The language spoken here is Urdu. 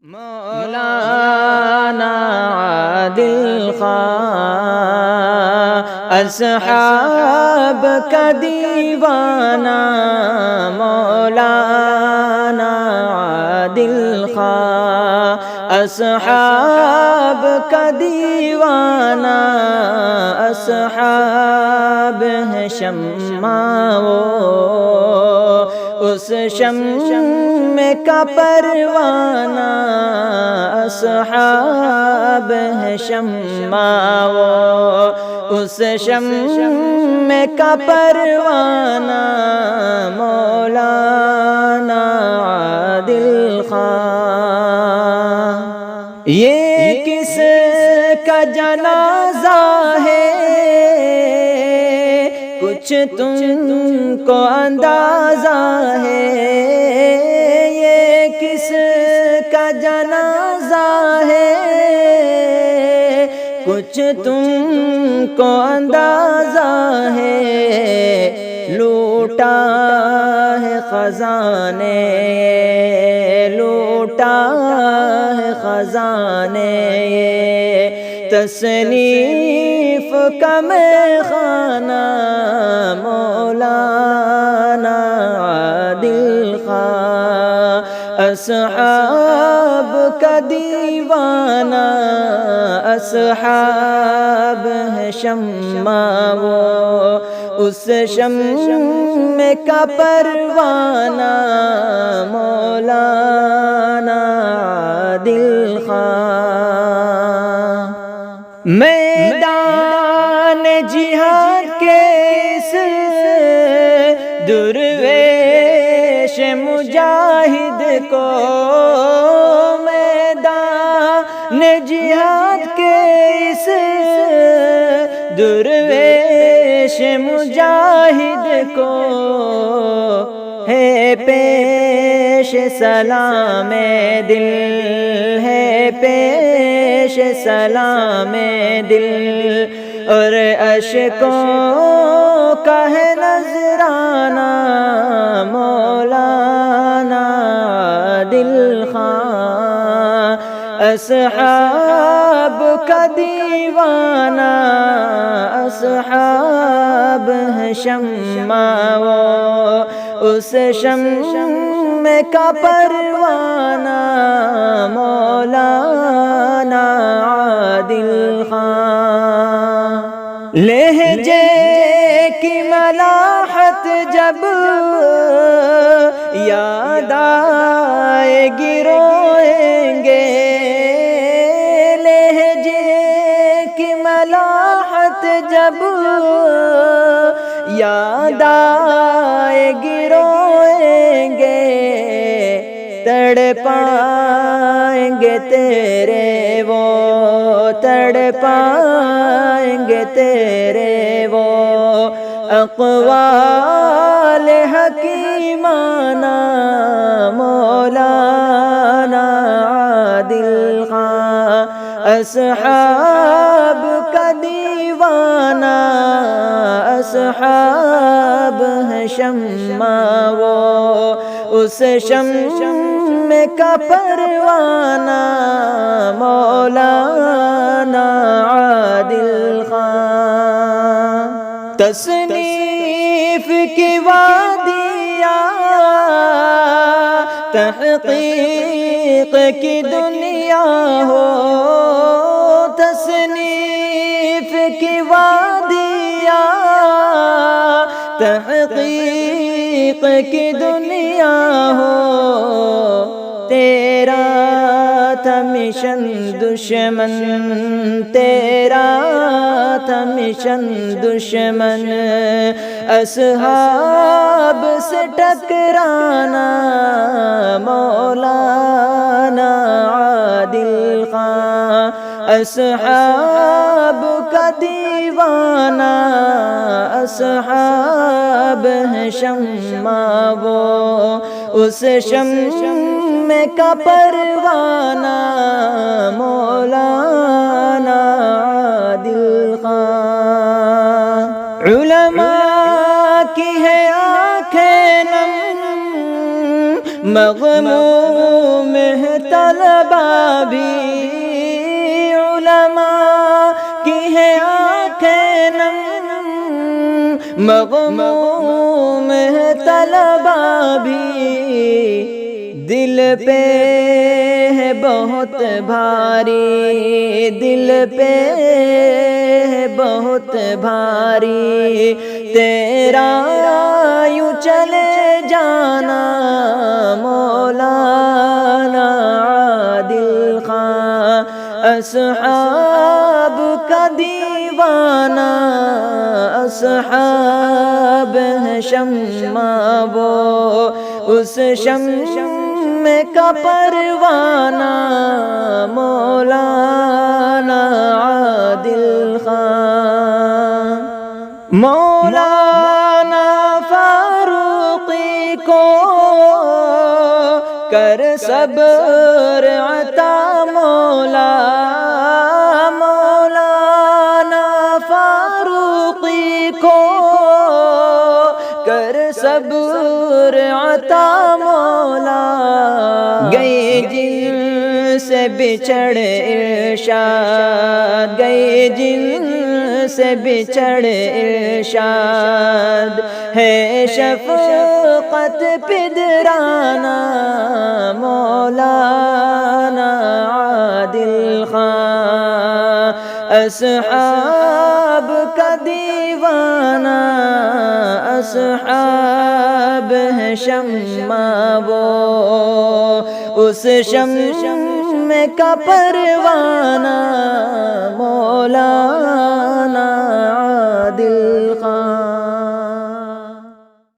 مولانا عادل خان اصحاب کا دیوانہ، مولانا عادل خان اصحاب کا دیوانہ، اصحاب ہیں شمع وہ اس شمع کا پروانہ، اصحاب ہیں شمع وہ اس شمع کا پروانہ، مولانا عادل خان۔ یہ کس کا جنازہ ہے کچھ تم کو اندازہ ہے، یہ کس کا جنازہ ہے کچھ تم کو اندازہ ہے، لوٹا ہے خزانے، لوٹا ہے خزانے، تصنیف کا میخانہ، مولانا عادل خان اصحاب کا دیوانہ، اصحاب ہیں شمع وہ اس شمع کا پروانہ، مولانا عادل خان۔ میدان جہاد کے اس درویش مجاہد کو، میدان جہاد کے اس درویش مجاہد کو ہے پیش سلام دل، ہے پیش سلام دل، اور اشکوں کا ہے نذرانہ، مولانا عادل خان اصحاب کا دیوانہ، اصحاب ہیں شمع وہ اس شمع کا پروانہ، مولانا عادل خان۔ لہجے کی ملاحت جب یاد آئے گی روئیں گے، لہجے کی ملاحت جب یاد آئے گی روئیں گے، تڑپائیں گے تیرے وہ، تڑپائیں گے تیرے وہ اقوال حکیمانہ، مولانا عادل خان اصحاب کا دیوانہ، اصحاب ہیں شمع وہ اس شمع کا پروانہ، مولانا عادل خان۔ تصنیف کی وادیاں تحقیق کی دنیا ہو، تصنیف کی وادیاں تحقیق کی دنیا ہو، تیرا تھا مشن دشمن، تیرا تھا مشن دشمن، اصحاب سے ٹکرانا، مولانا عادل خان اصحاب کا دیوانہ، اصحاب ہیں شمع وہ اس شمع کا پروانہ، مولانا عادل خان۔ علماء کی ہے آنکھیں نم، مغموم ہے طلب طلبہ بھی علماء کی ہے آنکھیں نم، مغموم ہے طلبہ بھی، دل پہ ہے بہت بھاری، دل پہ ہے بہت بھاری، تیرا یوں چلے جانا مولانا عادل خان، اصحاب کا دیوانہ، اصحاب ہے شمع وہ اس شمع کا پروانہ، مولانا عادل خان، مولانا فاروقی کو کر صبر عطا مولا، مولانا فاروقی کو کر صبر عطا مولا، گئی جن سے بچھڑ ارشاد، گئی جن سے بچھڑ ارشاد، ہے شفقت پدرانہ مولانا عادل خان، اصحاب کا دیوانہ، اصحاب ہے شمع وہ اس شمع کا پروانہ، مولانا عادل